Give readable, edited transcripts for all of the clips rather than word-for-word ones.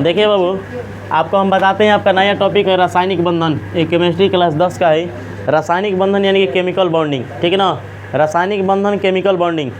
देखिए बाबू, आपको हम बताते हैं, आपका नया टॉपिक है रासायनिक बंधन। एक केमिस्ट्री क्लास 10 का है, रासायनिक बंधन यानी कि केमिकल बॉन्डिंग, ठीक है ना। रासायनिक बंधन, केमिकल बॉन्डिंग,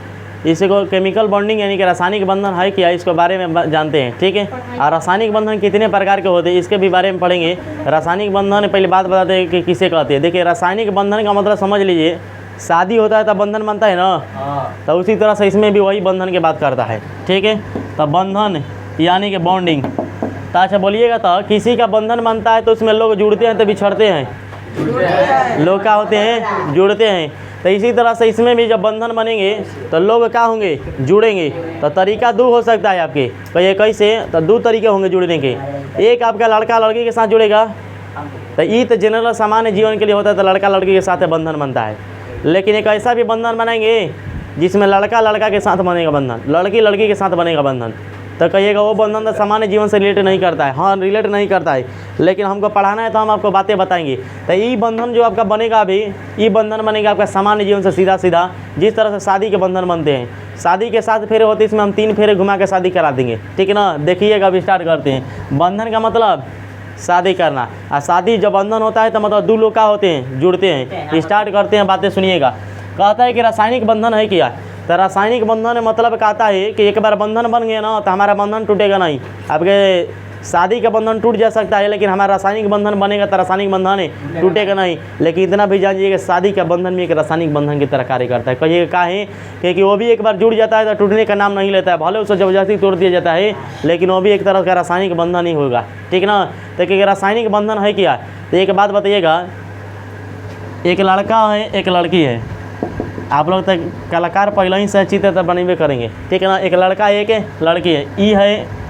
इसी को केमिकल बॉन्डिंग यानी कि रासायनिक बंधन है क्या, इसके बारे में जानते हैं, ठीक है। और रासायनिक बंधन कितने प्रकार के होते हैं इसके भी बारे में पढ़ेंगे। रासायनिक बंधन पहले बात बताते हैं कि किसे कहते हैं। देखिए, रासायनिक बंधन का मतलब समझ लीजिए, शादी होता है तब बंधन बनता है ना, तो उसी तरह से इसमें भी वही बंधन की बात करता है, ठीक है। तो बंधन यानी कि बॉन्डिंग। तो अच्छा बोलिएगा, तो किसी का बंधन बनता है तो उसमें लोग जुड़ते हैं तो बिछड़ते हैं, लोग क्या होते हैं, जुड़ते हैं। तो इसी तरह से इसमें भी जब बंधन बनेंगे तो लोग क्या होंगे, जुड़ेंगे। तो तरीका दो हो सकता है आपके, तो ये कैसे, तो दो तरीके होंगे जुड़ने के। एक आपका लड़का लड़की के साथ जुड़ेगा, तो ये तो जनरल सामान्य जीवन के लिए होता है, तो लड़का लड़की के साथ बंधन बनता है। लेकिन एक ऐसा भी बंधन बनाएंगे जिसमें लड़का लड़का के साथ बनेगा बंधन, लड़की लड़की के साथ बनेगा बंधन, तो कहिएगा वो बंधन तो सामान्य जीवन से रिलेट नहीं करता है। हाँ, रिलेट नहीं करता है, लेकिन हमको पढ़ाना है तो हम आपको बातें बताएंगे। तो ये बंधन जो आपका बनेगा अभी, ये बंधन बनेगा आपका सामान्य जीवन से सीधा सीधा, जिस तरह से शादी के बंधन बनते हैं। शादी के 7 फेरे होते हैं, इसमें हम 3 फेरे घुमा के शादी करा देंगे, ठीक है ना। देखिएगा, अभी स्टार्ट करते हैं। बंधन का मतलब शादी करना, और शादी जब बंधन होता है तो मतलब दो लोग क्या होते हैं, जुड़ते हैं। स्टार्ट करते हैं, बातें सुनिएगा। कहता है कि रासायनिक बंधन है क्या, तो रासायनिक बंधन मतलब कहता है कि एक बार बंधन बन गया ना तो हमारा बंधन टूटेगा नहीं। आपके शादी का बंधन टूट जा सकता है, लेकिन हमारा रासायनिक बंधन बनेगा तो रासायनिक बंधन टूटेगा नहीं। लेकिन इतना भी जानिए कि शादी का बंधन भी एक रासायनिक बंधन की तरह कार्य करता है। कहिए क्या है, क्योंकि वो भी एक बार जुड़ जाता है तो टूटने का नाम नहीं लेता है, भले उसे जबरदस्ती तोड़ दिया जाता है, लेकिन वो भी एक तरह का रासायनिक बंधन ही होगा, ठीक ना। तो कि रासायनिक बंधन है क्या, तो एक बात बताइएगा, एक लड़का है एक लड़की है, आप लोग तक कलाकार पहले ही से चित्र तक बनेबे करेंगे, ठीक है ना। एक लड़का है, एक लड़की है, ई है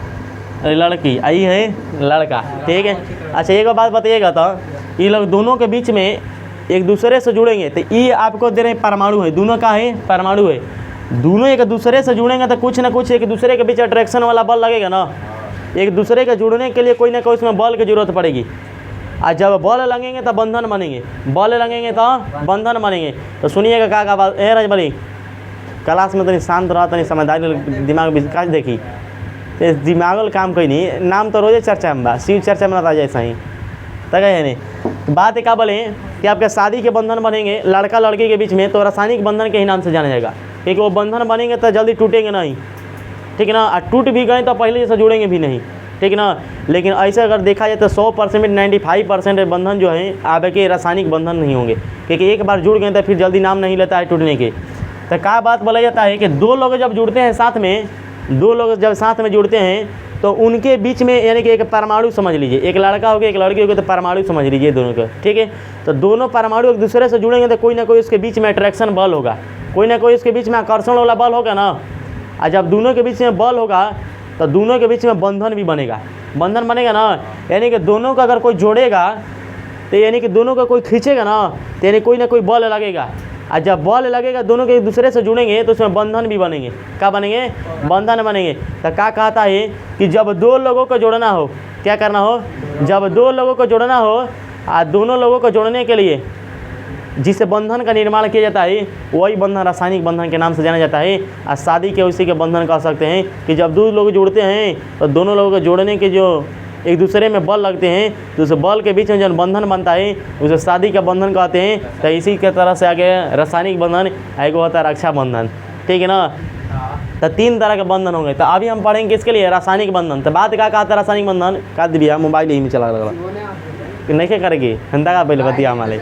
लड़की, आई है लड़का, ठीक है। अच्छा, एक बात बताइएगा, तो ये लोग दोनों के बीच में एक दूसरे से जुड़ेंगे, तो ये आपको दे रहे परमाणु है, दोनों का है परमाणु है, दोनों एक दूसरे से जुड़ेंगे तो कुछ ना कुछ एक दूसरे के बीच अट्रैक्शन वाला बल लगेगा ना। एक दूसरे के जुड़ने के लिए कोई ना कोई उसमें बल की जरूरत पड़ेगी, और जब बॉल लगेंगे तो बंधन बनेंगे, बॉल लगेंगे तो बंधन बनेंगे। तो सुनिएगा क्या बात है राजबली, क्लास में तो नहीं शांत रहा, तो नहीं समझदारी दिमाग विकास देखी, तो दिमाग काम कोई नहीं, नाम तो रोजे चर्चा में बा, शिव चर्चा में ना जैसा ही तक है नहीं। बात क्या बोले कि आपके शादी के बंधन बनेंगे लड़का लड़की के बीच में, तो रासायनिक बंधन के ही नाम से जाना जाएगा, क्योंकि वो बंधन बनेंगे तो जल्दी टूटेंगे नहीं, ठीक है ना। और टूट भी गए तो पहले जैसे जुड़ेंगे भी नहीं, ठीक ना। लेकिन ऐसे अगर देखा जाए तो 100% 95% बंधन जो है आपके रासायनिक बंधन नहीं होंगे, क्योंकि एक बार जुड़ गए तो फिर जल्दी नाम नहीं लेता है टूटने के। तो क्या बात बोला जाता है कि दो लोग जब जुड़ते हैं साथ में, दो लोग जब साथ में जुड़ते हैं तो उनके बीच में यानी कि एक परमाणु समझ लीजिए, एक लड़का हो गया एक लड़की हो गई, तो परमाणु समझ लीजिए दोनों का, ठीक है। तो दोनों परमाणु एक दूसरे से जुड़ेंगे तो कोई ना कोई उसके बीच में अट्रैक्शन बल होगा, कोई ना कोई उसके बीच में आकर्षण वाला बल होगा ना। और जब दोनों के बीच में बल होगा तो दोनों के बीच में बंधन भी बनेगा, बंधन बनेगा ना, यानी कि दोनों का अगर कोई जोड़ेगा तो यानी कि दोनों का कोई खींचेगा ना, तो यानी कोई ना कोई बल लगेगा। और जब बल लगेगा दोनों के एक दूसरे से जुड़ेंगे तो उसमें बंधन भी बनेंगे। क्या बनेंगे, बंधन बनेंगे। तो क्या कहता है कि जब दो लोगों को जोड़ना हो, क्या करना हो, जब दो लोगों को जोड़ना हो, और दोनों लोगों को जोड़ने के लिए जिस बंधन का निर्माण किया जाता है वही बंधन रासायनिक बंधन के नाम से जाना जाता है। और शादी के उसी के बंधन कह सकते हैं कि जब दो लोग जुड़ते हैं तो दोनों लोगों को जोड़ने के जो एक दूसरे में बल लगते हैं, तो उस बल के बीच में जो बंधन बनता है उसे शादी का बंधन कहते हैं। तो इसी के तरह से आगे रासायनिक बंधन, एक होता है रक्षा बंधन, ठीक है ना। तो 3 तरह के बंधन होंगे। तो अभी हम पढ़ेंगे किसके लिए, रासायनिक बंधन। तो बात क्या कहता है रासायनिक बंधन, का दिया मोबाइल यही में चला लगा नहीं क्या करेगी हंदा का पहले बतिया हमारे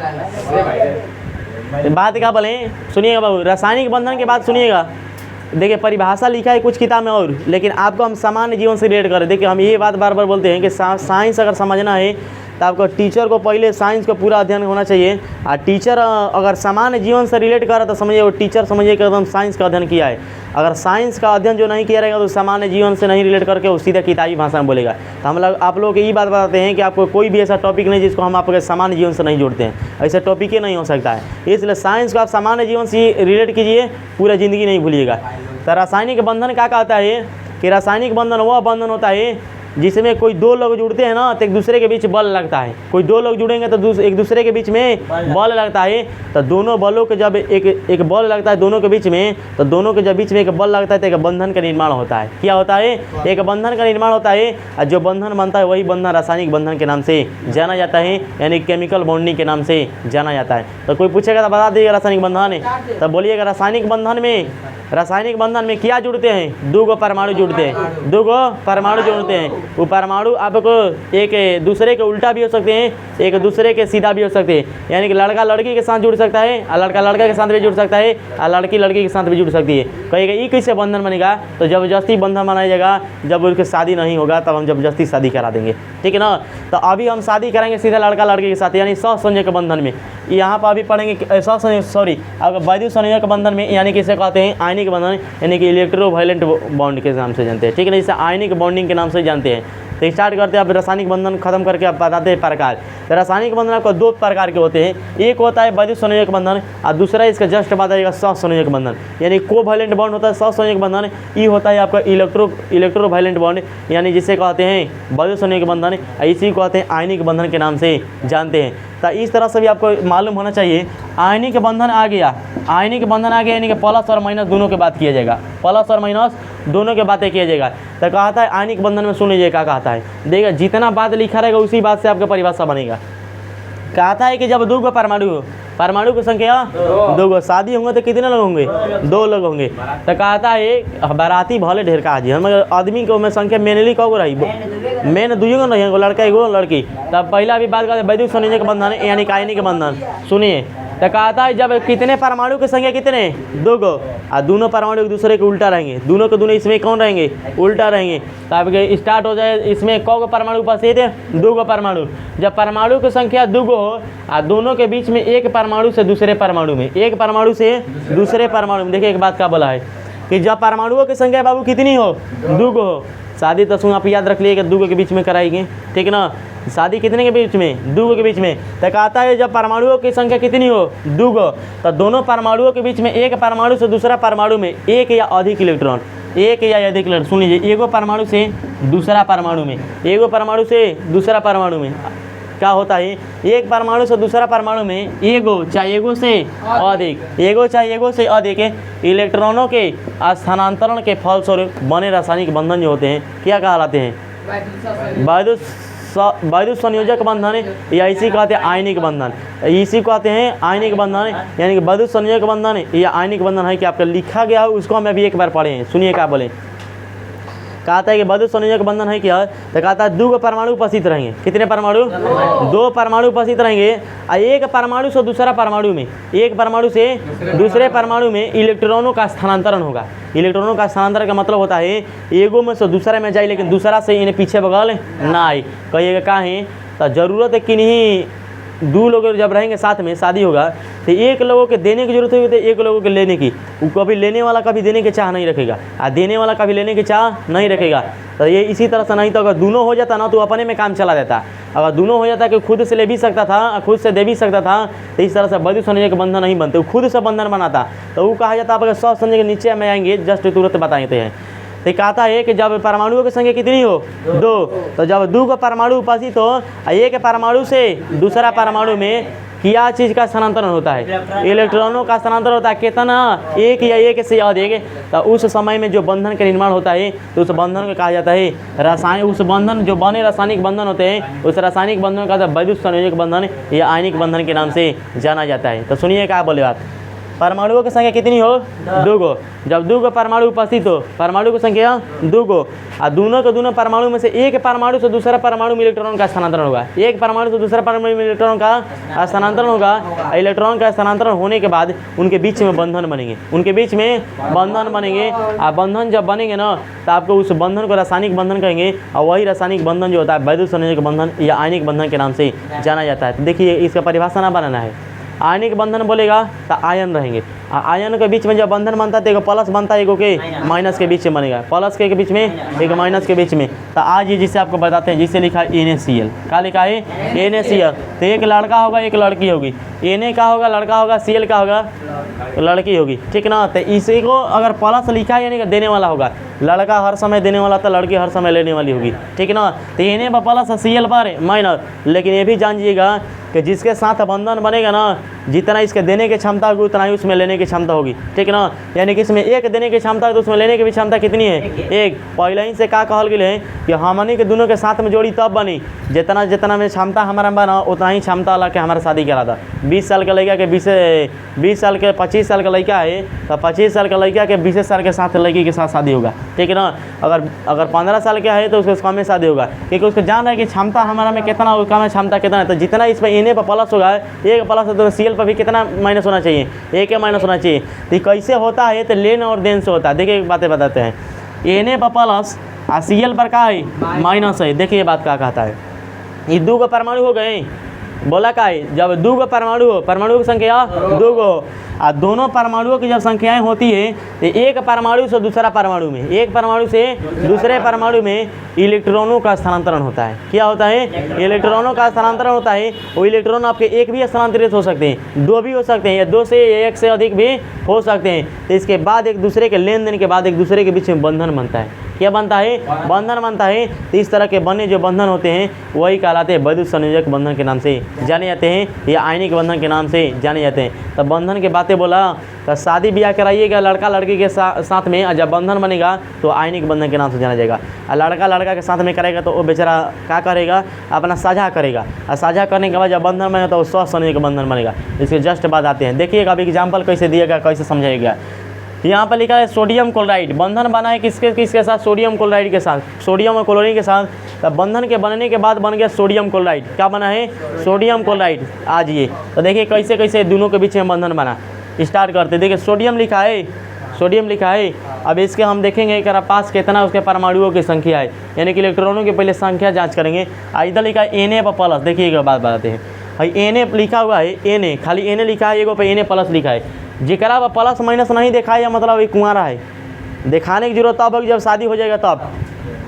बात क्या बोले, सुनिएगा बाबू। रासायनिक बंधन के बाद सुनिएगा, देखिए परिभाषा लिखा है कुछ किताब में और, लेकिन आपको हम सामान्य जीवन से रिलेट करें। देखिए हम ये बात बार बार बोलते हैं कि साइंस अगर समझना है तो आपको टीचर को पहले साइंस का पूरा अध्ययन होना चाहिए। और टीचर अगर सामान्य जीवन से रिलेट कर रहा तो समझिए वो टीचर समझिए कि एकदम साइंस का अध्ययन किया है। अगर साइंस का अध्ययन जो नहीं किया रहेगा तो सामान्य जीवन से नहीं रिलेट करके वो सीधा किताबी भाषा में बोलेगा। तो हम लोग आप लोग को ये बात बताते हैं कि आपको कोई भी ऐसा टॉपिक नहीं जिसको हम आपके सामान्य जीवन से नहीं जोड़ते हैं, ऐसा टॉपिक ही नहीं हो सकता है। इसलिए साइंस को आप सामान्य जीवन से रिलेट कीजिए, पूरा ज़िंदगी नहीं भूलिएगा। तो रासायनिक बंधन क्या कहता है कि रासायनिक बंधन वह बंधन होता है जिसमें कोई दो लोग जुड़ते हैं ना तो एक दूसरे के बीच बल लगता है, कोई दो लोग जुड़ेंगे तो एक दूसरे के बीच में बल लगता है। तो दोनों बलों के जब एक बल लगता है दोनों के बीच में, तो दोनों के जब बीच में एक बल लगता है तो एक बंधन का निर्माण होता है। क्या होता है? एक बंधन का निर्माण होता है। और जो बंधन बनता है वही बंधन रासायनिक बंधन के नाम से जाना जाता है, यानी केमिकल बॉन्डिंग के नाम से जाना जाता है। तो कोई पूछेगा तो बता दीजिएगा रासायनिक बंधन है, तो बोलिएगा रासायनिक बंधन में क्या जुड़ते हैं? दो गो परमाणु जुड़ते हैं, दो गो परमाणु जुड़ते हैं। वो परमाणु आपको एक दूसरे के उल्टा भी हो सकते हैं, एक दूसरे के सीधा भी हो सकते हैं। यानी कि लड़का लड़की के साथ जुड़ सकता है और लड़का लड़का के साथ भी जुड़ सकता है और लड़की लड़की के साथ भी जुड़ सकती है। कहेगा ये कैसे बंधन बनेगा? तो जबरदस्ती बंधन बनाया जाएगा, जब उनकी शादी नहीं होगा तब हम जबरदस्ती शादी करा देंगे, ठीक है ना। तो अभी हम शादी कराएंगे सीधा लड़का लड़की के साथ, यानी सहसंयोजक बंधन में। यहाँ पर अभी पढ़ेंगे वैद्युत संयोजक बंधन में, यानी कि इसे कहते हैं आयनिक बंधन, यानी कि इलेक्ट्रोवायलेंट बॉन्ड के नाम से जानते हैं, ठीक है ना। इसे आयनिक बॉन्डिंग के नाम से जानते हैं। तो स्टार्ट करते हैं। अब रासायनिक बंधन खत्म करके आप बताते हैं प्रकार। तो रासायनिक बंधन आपको दो प्रकार के होते हैं, एक होता है वैद्युत संयोजक बंधन और दूसरा इसका जस्ट बात आएगा सहसंयोजक बंधन, यानी कोवैलेंट बॉन्ड होता है सहसंयोजक बंधन। ये होता है आपका इलेक्ट्रोवायलेंट बॉन्ड, यानी जिसे कहते हैं वैद्युत संयोजक बंधन, इसी को कहते हैं आयनिक बंधन के नाम से जानते हैं। तो इस तरह से भी आपको मालूम होना चाहिए। आयनिक बंधन आ गया, यानी कि प्लस और माइनस दोनों के बात किया जाएगा, प्लस और माइनस दोनों के बातें किया जाएगा। तो कहता है आयनिक बंधन में सुन लीजिए क्या कहता है, देखिए जितना बात लिखा रहेगा उसी बात से आपका परिभाषा बनेगा। कहता है कि जब दो गो परमाणु की संख्या दो गो, शादी होंगे तो कितने लोग होंगे? दो लोग होंगे। तो कहता है बाराती भले ढेर का जी, हम आदमी को में संख्या मेनली कौ रही? मेन दुइयो गो नहीं, लड़का एगो लड़की। तब पहला भी बात करते वैद्युत संयोजक बंधन यानी आयनिक बंधन। सुनिए, तो कहता है जब कितने परमाणु की संख्या कितने? दो गो, और दोनों परमाणु एक दूसरे के उल्टा रहेंगे, दोनों के दोनों इसमें कौन रहेंगे? उल्टा रहेंगे। तो अब स्टार्ट हो जाए, इसमें कौ गो परमाणु उपस्थित है? दो गो परमाणु। जब परमाणु की संख्या दो गो हो और दोनों के बीच में एक परमाणु से दूसरे परमाणु में, एक परमाणु से दूसरे परमाणु में, देखिए एक बात क्या बोला है कि जब परमाणुओं की संख्या बाबू कितनी हो? दो गो हो। शादी तो आप याद रख लीजिएगा, दो गो के बीच में कराएंगे, ठीक है ना। शादी कितने के बीच में? दो गो के बीच में। तो कहता है जब परमाणुओं की संख्या कितनी हो? दो गो, तो दोनों परमाणुओं के बीच में एक परमाणु से दूसरा परमाणु में एक या अधिक इलेक्ट्रॉन, सुन लीजिए, एगो परमाणु से दूसरा परमाणु में, एगो परमाणु से दूसरा परमाणु में क्या होता है? एक परमाणु से दूसरा परमाणु में एगो चाहे एगो से अधिक इलेक्ट्रॉनों के स्थानांतरण के फलस्वरूप बने रासायनिक बंधन जो होते हैं क्या कहलाते हैं? वैद्युत संयोजक बंधन, या इसी कहते हैं आयनिक बंधन। इसी को कहते हैं आयनिक बंधन, यानी कि वैद्युत संयोजक बंधन या आयनिक बंधन है कि आपका लिखा गया है, उसको हम अभी एक बार पढ़े हैं। सुनिए क्या बोले। कहता है कि वैद्युत संयोजक बंधन है क्या? तो कहता है दो गो परमाणु उपस्थित रहेंगे। कितने परमाणु? दो परमाणु उपस्थित रहेंगे और एक परमाणु से दूसरा परमाणु में, एक परमाणु से दूसरे परमाणु में इलेक्ट्रॉनों का स्थानांतरण होगा। इलेक्ट्रॉनों का स्थानांतरण का मतलब होता है एगो में से दूसरा में जाए, लेकिन दूसरा से इन्हें पीछे बगल ना आए। कहिएगा कहाँ है? तो जरूरत है कि नहीं, दो लोग जब रहेंगे साथ में, शादी होगा तो एक लोगों के देने की जरूरत होगी तो एक लोगों के लेने की। वो कभी लेने वाला कभी देने की चाह नहीं रखेगा और देने वाला कभी लेने की चाह नहीं रखेगा। तो ये इसी तरह से नहीं तो अगर दोनों हो जाता ना तो अपने में काम चला जाता। अगर दोनों हो जाता कि खुद से ले भी सकता था, खुद से दे भी सकता था, तो इस तरह से वैद्युत संयोजक बंधन नहीं बनते, खुद से बंधन बनाता। तो वो कहा जाता है, अगर सहसंयोजक नीचे में आएंगे जस्ट तुरंत बताते हैं। तो कहता है कि जब परमाणुओं की संख्या कितनी हो? दो, तो जब दो को परमाणु उपस्थित हो, एक परमाणु से दूसरा परमाणु में क्या चीज़ का स्थानांतरण होता है? इलेक्ट्रॉनों का स्थानांतरण होता है। कितना? एक या एक से अधिक। तो उस समय में जो बंधन का निर्माण होता है तो उस बंधन को कहा जाता है रासायनिक। उस बंधन जो बने रासायनिक बंधन होते हैं उस रासायनिक बंधन का वैद्युत संयोजक बंधन या आयनिक बंधन के नाम से जाना जाता है। तो सुनिए क्या बोले बात। परमाणुओं की संख्या कितनी हो? दो गो। जब दो गो परमाणु उपस्थित हो, परमाणु की संख्या दो गो, और दोनों के दोनों परमाणु में से एक परमाणु से दूसरा परमाणु में इलेक्ट्रॉन का स्थानांतरण होगा। एक परमाणु से दूसरा परमाणु में इलेक्ट्रॉन का स्थानांतरण होगा। इलेक्ट्रॉन का स्थानांतरण होने के बाद उनके बीच में बंधन बनेंगे, उनके बीच में बंधन बनेंगे। और बंधन जब बनेंगे ना तो आपको उस बंधन को रासायनिक बंधन कहेंगे, और वही रासायनिक बंधन जो होता है वैद्युत संयोजक बंधन या आयनिक बंधन के नाम से जाना जाता है। देखिए इसका परिभाषा ना बनाना है। आयनिक बंधन बोलेगा तो आयन रहेंगे, आयन के बीच में जब बंधन बनता है तो एक प्लस बनता है, एगो के माइनस के बीच में बनेगा, प्लस के बीच में एक माइनस के बीच में। तो आज ये जिसे आपको बताते हैं, जिसे लिखा है NaCl, क्या लिखा है NaCl। तो एक लड़का होगा एक लड़की होगी, Na का होगा लड़का होगा, Cl का होगा लड़की होगी, ठीक ना। तो इसी को अगर प्लस लिखा है यानी कि देने वाला होगा, लड़का हर समय देने वाला था, लड़की हर समय लेने वाली होगी, ठीक ना। तो Na पर प्लस Cl पर माइनस। लेकिन ये भी जानिएगा कि जिसके साथ बंधन बनेगा ना, जितना इसके देने की क्षमता होगी उतना ही उसमें लेने की क्षमता होगी, ठीक ना। यानी कि इसमें एक देने की क्षमता है तो उसमें लेने की भी क्षमता कितनी है, एक। पहले ही से क्या कहल गया है कि हमनी के दोनों के साथ में जोड़ी तब बनी जितना जितना में क्षमता हमारा बना उतना ही क्षमता ला के हमारा शादी करा था। 20 साल का लड़का के 20 साल के 25 साल का लड़का है तो 25 साल का लड़का के 20 साल के साथ लड़की के साथ शादी होगा, ठीक है ना। अगर 15 साल का है तो उसके कम में शादी होगा, क्योंकि उसको जान रहा है कि क्षमता हमारा में कितना, उसका में क्षमता कितना है। तो जितना इस पर Na पर प्लस होगा, एक प्लस है तो Cl पर भी कितना माइनस होना चाहिए, एक माइनस होना चाहिए। तो कैसे होता है, तो लेन और देन से होता है। देखिए एक बातें बताते हैं, Na पर प्लस और Cl पर क्या है माइनस है। देखिए ये बात क्या कहता है, ये दो को परमाणु हो गए, बोला का है जब दो को परमाणु हो, परमाणु की संख्या दो को, और दोनों परमाणुओं की जब संख्याएं होती है तो एक परमाणु से दूसरा परमाणु में, एक परमाणु से दूसरे परमाणु में इलेक्ट्रॉनों का स्थानांतरण होता है। क्या होता है, इलेक्ट्रॉनों का स्थानांतरण होता है। वो इलेक्ट्रॉन आपके एक भी स्थानांतरित हो सकते हैं, दो भी हो सकते हैं, या दो से एक से अधिक भी हो सकते हैं। तो इसके बाद एक दूसरे के लेन देन के बाद एक दूसरे के बीच में बंधन बनता है। क्या बनता है, बंधन बनता है। तो इस तरह के बने जो बंधन होते हैं वही कहलाते हैं वैद्युत संयोजक बंधन के नाम से जाने जाते हैं, या आयनिक बंधन के नाम से जाने जाते हैं। तो बंधन के बातें बोला, तो शादी ब्याह कराइएगा लड़का लड़की के साथ में, और जब बंधन बनेगा तो आयनिक बंधन के नाम से जाना जाएगा। और लड़का लड़का के साथ में करेगा तो वो बेचारा क्या करेगा, अपना साझा करेगा, और साझा करने के बाद जब बंधन बनेगा तो वो स्वसंयोजक बंधन बनेगा। इसके जस्ट बाद आते हैं, देखिएगा अभी एग्जाम्पल कैसे दिएगा, कैसे समझाएगा। यहाँ पर लिखा है सोडियम क्लोराइड, बंधन बना है किसके किसके साथ, सोडियम क्लोराइड के साथ, सोडियम और क्लोरीन के साथ। तब बंधन के बनने के बाद बन गया सोडियम क्लोराइड। क्या बना है, सोडियम क्लोराइड। आज ये तो देखिए कैसे कैसे दोनों के बीच में बंधन बना। स्टार्ट करते, देखिए सोडियम लिखा है, सोडियम लिखा है। अब इसके हम देखेंगे कि पास कितना उसके परमाणुओं की संख्या है, यानी कि इलेक्ट्रॉनों की पहले संख्या जाँच करेंगे। इधर लिखा है Na पर प्लस, देखिएगा बात बताते हैं भाई। Na लिखा हुआ है, Na खाली Na लिखा है, एगो पे Na प्लस लिखा है। जिकरा प्लस माइनस नहीं देखा है, मतलब ये कुंवारा है, दिखाने की जरूरत तब होगी जब शादी हो जाएगा तब।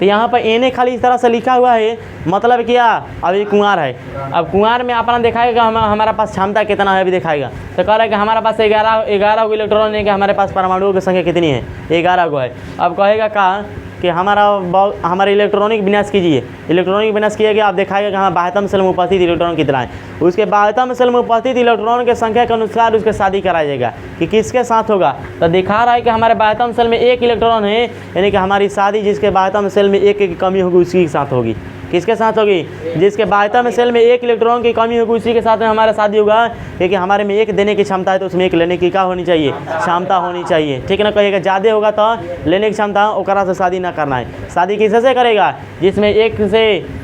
तो यहाँ पर Na खाली इस तरह से लिखा हुआ है, मतलब क्या, अब ये कुंवार है। अब कुंवार में अपना दिखाएगा हमारा पास क्षमता कितना है, अभी दिखाएगा। तो कह रहा है कि हमारा पास 11 गो इलेक्ट्रॉन है, कि हमारे पास परमाणुओं की संख्या कितनी है, 11 गो है। अब कहेगा कहा कि हमारे इलेक्ट्रॉनिक विन्यास कीजिए, इलेक्ट्रॉनिक विन्यास किया गया। आप दिखाएगा कि हाँ बाह्यतम सेल में उपस्थित इलेक्ट्रॉन कितना है, उसके बाह्यतम सेल में उपस्थित इलेक्ट्रॉन की संख्या के अनुसार उसके शादी कराया जाएगा कि किसके साथ होगा। तो दिखा रहा है कि हमारे बाह्यतम सेल में एक इलेक्ट्रॉन है, यानी कि हमारी शादी जिसके बाह्यतम सेल में एक की कमी होगी उसी के साथ होगी। किसके साथ होगी, जिसके बाह्यतम सेल में एक इलेक्ट्रॉन की कमी होगी उसी के साथ में हमारा शादी होगा, क्योंकि हमारे में एक देने की क्षमता है तो उसमें एक लेने की क्या होनी चाहिए, क्षमता होनी चाहिए, ठीक है ना। कहिएगा ज़्यादा होगा तो लेने की क्षमता, ओकरा से शादी ना करना है। शादी किससे से करेगा, जिसमें एक से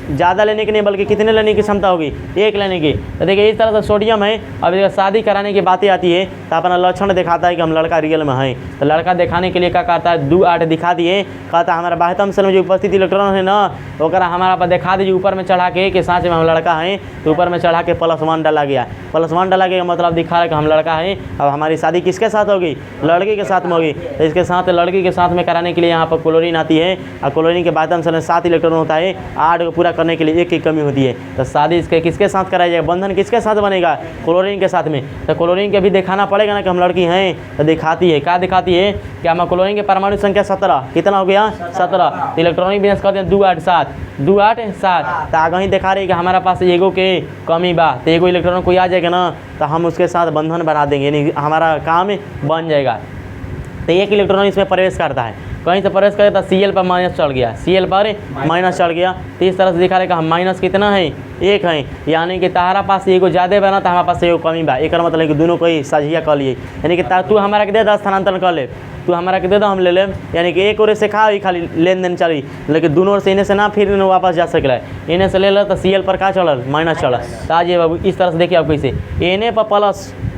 ज़्यादा लेने की नहीं बल्कि कितने लेने की क्षमता होगी, एक लेने की। तो देखिए इस तरह से सोडियम है। अब देखिए शादी कराने की बातें आती है तो अपना लक्षण दिखाता है कि हम लड़का रियल में है। तो लड़का दिखाने के लिए क्या करता है, 2 8 दिखा दिए, कहता है हमारा बाह्यतम सेल में जो उपस्थित इलेक्ट्रॉन है ना, ओकरा हमारा पर दिखा दीजिए ऊपर में चढ़ा के कि साँच में हम लड़का हैं। तो ऊपर में चढ़ा के +1 डाला गया, +1 डाला गया मतलब दिखा रहा है कि हम लड़का हैं। अब हमारी शादी किसके साथ होगी, लड़की के साथ में होगी। तो इसके साथ लड़की के साथ में कराने के लिए यहाँ पर क्लोरीन आती है, और क्लोरीन के बाह्यतम सेल में 7 इलेक्ट्रॉन होता है, 8 को पूरा करने के लिए 1 की कमी होती है। तो शादी इसके किसके साथ कराया जाएगा, बंधन किसके साथ बनेगा, क्लोरीन के साथ में। तो क्लोरीन के भी दिखाना पड़ेगा ना कि हम लड़की हैं। तो दिखाती है, क्या दिखाती है कि हम क्लोरीन के परमाणु संख्या 17, कितना हो गया 17। इलेक्ट्रॉनिक विन्यास करते हैं 2 8 7, 2 8 7। तो आगे ही दिखा रही है कि हमारा पास एगो के कमी बा, तो एगो इलेक्ट्रॉन कोई आ जाएगा ना तो हम उसके साथ बंधन बना देंगे, यानी हमारा काम बन जाएगा। तो एक इलेक्ट्रॉन इसमें प्रवेश करता है, कहीं से प्रवेश करे तो Cl पर माइनस चढ़ गया, Cl पर माइनस चढ़ गया। तो इस तरह से दिखा रहे कि हम माइनस कितना है, 1 है, यानी कि तारा पास एगो ज़्यादा बना तो हमारे पास एगो कमी बा। एक मतलब कि दोनों को ही साझिया कर लिए, यानी कि तू हमारा के दे दे स्थानांतरण कर ले, तू हमारा के दे दो हम ले लें, यानी कि एक और से खा खाली लेन देन चली, लेकिन दोनों ओर से इन्हें से ना फिर वापस जा सकला है। इन्हें से ले लो तो Cl पर का चढ़ल, माइनस चढ़ल। तो आज ये बाबू इस तरह से देखिए आप कैसे Na पर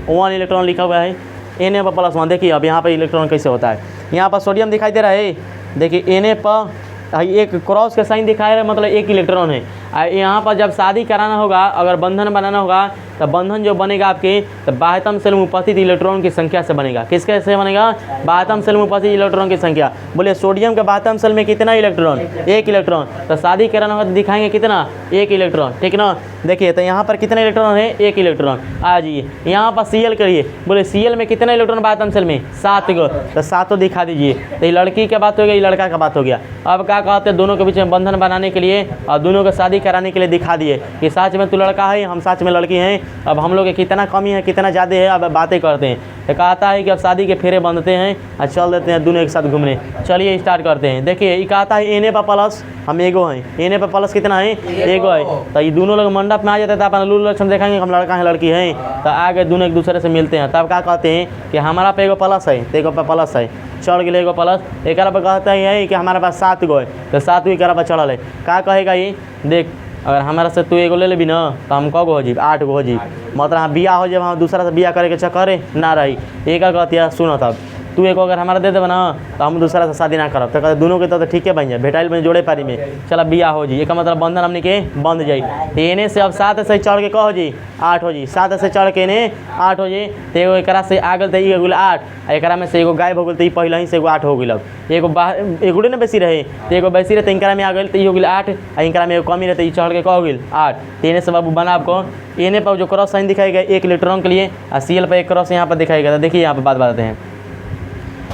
+1 इलेक्ट्रॉन लिखा हुआ है, Na पर +1। देखिए अब यहाँ पर इलेक्ट्रॉन कैसे होता है, यहाँ पर सोडियम दिखाई दे रहा है। देखिए Na पर एक क्रॉस का साइन दिखाया है, मतलब एक इलेक्ट्रॉन है। यहाँ पर जब शादी कराना होगा, अगर बंधन बनाना होगा, तो बंधन जो बनेगा आपके तो बाह्यतम सेल में उपस्थित इलेक्ट्रॉन की संख्या से बनेगा। किसके से बनेगा? बाह्यतम सेल में उपस्थित इलेक्ट्रॉन की संख्या। बोले सोडियम के बाह्यतम सेल में कितना इलेक्ट्रॉन? 1 इलेक्ट्रॉन। तो शादी कराना होगा तो दिखाएंगे कितना? 1 इलेक्ट्रॉन, ठीक ना। देखिए तो यहाँ पर कितने इलेक्ट्रॉन है? 1 इलेक्ट्रॉन। आ जाइए यहाँ पर Cl करिए। बोले Cl में कितना इलेक्ट्रॉन बाह्यतम सेल में? 7 गो। तो 7 दिखा दीजिए। तो ये लड़की का बात हो गया, ये लड़का का बात हो गया। अब क्या कहते हैं, दोनों के बीच में बंधन बनाने के लिए और दोनों को शादी कराने के लिए दिखा दिए कि सच में तू लड़का है, हम सच में लड़की हैं। अब हम लोग के कितना कमी है, कितना ज़्यादा है, अब बातें करते हैं। तो कहता है कि अब शादी के फेरे बंधते हैं और चल देते हैं दोनों एक साथ घूमने। चलिए स्टार्ट करते हैं। देखिए ये कहता है Na पर प्लस, हम एगो हैं। Na पर प्लस कितना है? एगो है। तो ये दोनों लोग मंडप में आ जाते हैं तो अपन लूल लक्षण देखेंगे हम लड़का है लड़की हैं। तो आगे दोनों एक दूसरे से मिलते हैं। तब क्या कहते हैं कि हमारा पे एगो प्लस है, तो एगो पे प्लस है, चढ़ गए एगो प्लस। एक पर कहता है कि हमारे पास 7 गो है, तो 7 गो एक पर चढ़ल है। क्या कहेगा ये? देख अगर हमारा से तू एगो ले लेबी ना तो हम कगो हो जी? 8 गो हो जी। मतलब हम बिया हो जाए, हम दूसरा से बिया करे के चक्कर ना रही। एक कहती है सुनो तब तू एगो अगर हमारा दे देबा ना तो हम दूसरा से शादी ना करब। तो कहते दोनों के तो ठीक है बन जाए, भेटाइल में जोड़े पारी में चला बिया हो जी। एक मतलब बंधन हमने के बंध जाई। तो एने से अब 7 से चढ़ के कह हो जी 8 हो जी। 7 से चढ़ के ने 8 हो जी। तो एगो एकरा से आ गल तो ई हो गेल 8, एकरा में से एगो गायब हो गेल तो ई पहले ही से एगो 8 हो गेल। एगो ना बेसी रहे तो एगो बेसी रहे तो इनकरा में आ गल तो ई हो गेल 8, आ इनकरा में एगो कमी रहे तो ई चढ़ के कह हो गेल 8। तो एने से बाबू बना आपको एने पर जो क्रॉस साइन दिखाएगा 1 इलेक्ट्रॉन के लिए और Cl पर एक क्रॉस यहाँ पर दिखाएगा। तो देखिए यहाँ पर बात बताते हैं।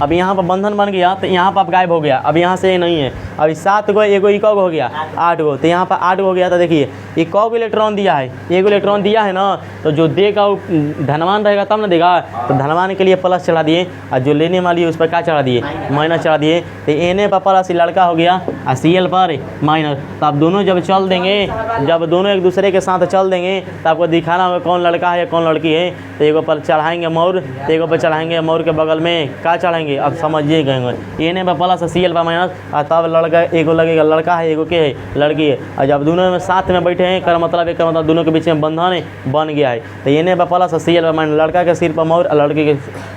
अब यहाँ पर बंधन बन गया तो यहाँ पर अब गायब हो गया। अब यहाँ से ये नहीं है। अभी 7 गो, एगो इको हो गया 8 गो। तो यहाँ पर 8 गो हो गया। तो देखिए ये कौ इलेक्ट्रॉन दिया है? एगो इलेक्ट्रॉन दिया है ना। तो जो देगा वो धनवान रहेगा तब ना देगा। तो धनवान के लिए प्लस चढ़ा दिए और जो लेने वाली है उस पर क्या चढ़ा दिए? माइनस चढ़ा दिए। तो Na पर प्लस लड़का हो गया और Cl पर माइनस। तो आप दोनों जब चल देंगे, जब दोनों एक दूसरे के साथ चल देंगे तो आपको दिखाना होगा कौन लड़का है कौन लड़की है। तो एगो पर चढ़ाएंगे मोर, तो एगो पर चढ़ाएंगे मोर के बगल में क्या चढ़ाएंगे? अब समझिए गए Na पर प्लस Cl पर माइनस और तब लड़का एगो लगेगा लड़का है, एगो के है लड़की है। और जब दोनों में साथ में बैठे हैं कर मतलब एक मतलब दोनों के बीच में बंधन बन गया है। तो Na पर प्लस Cl पर माइनस, लड़का के सिर पर मोर और लड़की के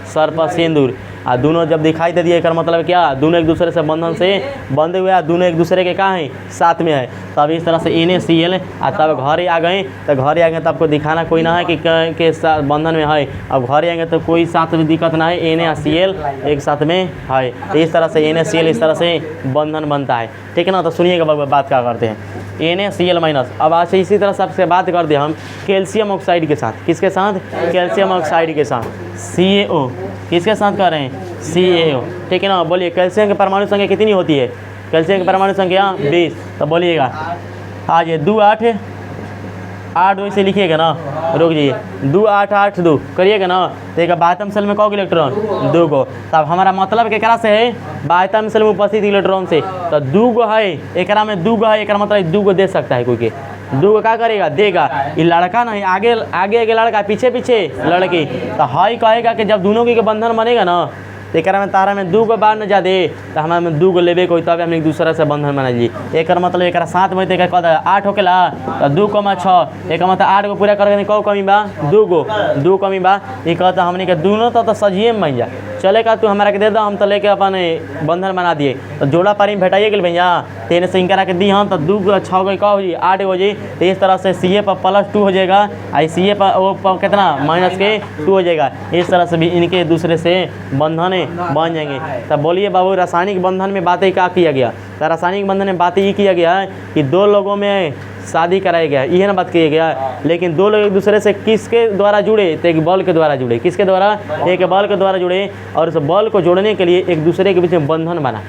सर पर सिंदूर। और दोनों जब दिखाई दे दिए कर मतलब क्या? दोनों एक दूसरे से बंधन से बंधे हुए, दोनों एक दूसरे के कहाँ हैं? साथ में है। तब इस तरह से NaCl और तब घर आ गए। तो घर आ गए तो आपको दिखाना कोई ना है कि बंधन में है। अब घर आएंगे तो कोई साथ में दिक्कत ना है, Na और Cl एक साथ में है। तो इस तरह से NaCl इस तरह से बंधन बनता है, ठीक है ना। तो सुनिएगा बात क्या करते हैं NaCl माइनस। अब आज इसी तरह से आपसे बात करते हैं हम कैल्शियम ऑक्साइड के साथ। किसके साथ? कैल्शियम ऑक्साइड के साथ CaO। किसके साथ कर रहे हैं? CaO, ठीक है ना। बोलिए कैल्शियम की परमाणु संख्या कितनी होती है? कैल्शियम की परमाणु संख्या 20। तो बोलिएगा आज 2 8 8 वैसे लिखिएगा ना। रुक जाइए 2 8 8 2 करिएगा ना। तो एक बाह्यतम सेल में कौ इलेक्ट्रॉन? 2 गो। तब हमारा मतलब केकरा से है? बाह्यतम सेल में उपस्थित इलेक्ट्रॉन से। तो 2 गो है, एकरा में 2 गो है, एक मतलब 2 गो दे सकता है कोई के। 2 गो क्या करेगा? देगा। ये लड़का नहीं, आगे आगे लड़का, पीछे पीछे लड़की। तो हाई कहेगा कि जब दोनों के बंधन बनेगा ना तो एक में तारा में 2 गो बार न जा दे तो हमारे में 2 गो लेवे कोई तब हम एक दूसरे से बंधन बना ली। एक मतलब एक 7 में तो 8 होकेला तो 2 × 6 एक मतलब 8 गो पूरा करके कौ कमी बा? 2 कमी बा। ये कहता हमने के दोनों तो सजिए में बन जा चलेगा। तू हमारा के दे दो, हम तो लेके अपन बंधन बना दिए। तो जोड़ा पारी में भेटाइए गए भैया। तेने से इनकरा के दी हम तो 2 × 6 गो का हो जी 8 हो जी। तो इस तरह से Ca पर +2 हो जाएगा और Ca पर वो पर कितना -2 हो जाएगा। इस तरह से भी इनके दूसरे से बंधन बन जाएंगे। तब बोलिए बाबू रासायनिक बंधन में बातें क्या किया गया? तो रासायनिक बंधन में बातें ये किया गया है कि 2 लोगों में शादी कराया गया, यह ना बात किया गया। लेकिन 2 लोग एक दूसरे से किसके द्वारा जुड़े? तो एक बल के द्वारा जुड़े। किसके द्वारा? एक बल के द्वारा जुड़े। और उस बल को जोड़ने के लिए एक दूसरे के बीच में बंधन बना।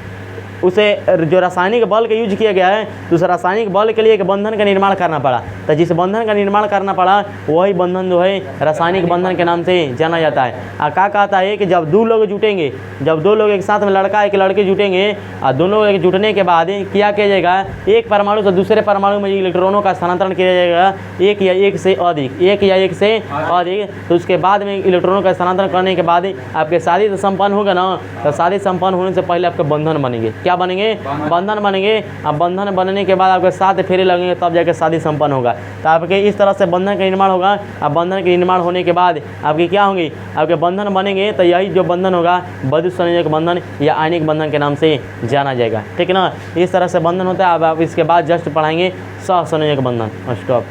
उसे जो रासायनिक बल का यूज किया गया है तो उस रासायनिक बल के लिए एक बंधन का निर्माण करना पड़ा। तो जिस बंधन का निर्माण करना पड़ा वही बंधन जो है रासायनिक बंधन के नाम से जाना जाता है। क्या कहता है कि जब 2 लोग जुटेंगे, जब 2 लोग एक साथ में लड़का एक लड़की जुटेंगे और दोनों लोग जुटने के बाद क्या किया जाएगा? एक परमाणु से दूसरे परमाणु में इलेक्ट्रॉनों का स्थानांतरण किया जाएगा, एक या एक से अधिक। तो उसके बाद में इलेक्ट्रॉनों का स्थानांतरण करने के बाद आपके शादी तो संपन्न होगा ना। तो शादी संपन्न होने से पहले आपके बंधन बनेंगे। क्या बनेंगे? बंधन बनेंगे। अब बंधन बनने के बाद आपके 7 फेरे लगेंगे तब जाकर शादी संपन्न होगा। तो आपके इस तरह से बंधन का निर्माण होगा। अब बंधन के निर्माण होने के बाद आपके क्या होंगे? आपके बंधन बनेंगे। तो यही जो बंधन होगा विद्युत संयोजक बंधन या आयनिक बंधन के नाम से जाना जाएगा, ठीक है ना। इस तरह से बंधन होता है। अब आप इसके बाद जस्ट पढ़ाएंगे सहसंयोजक बंधन। स्टॉप।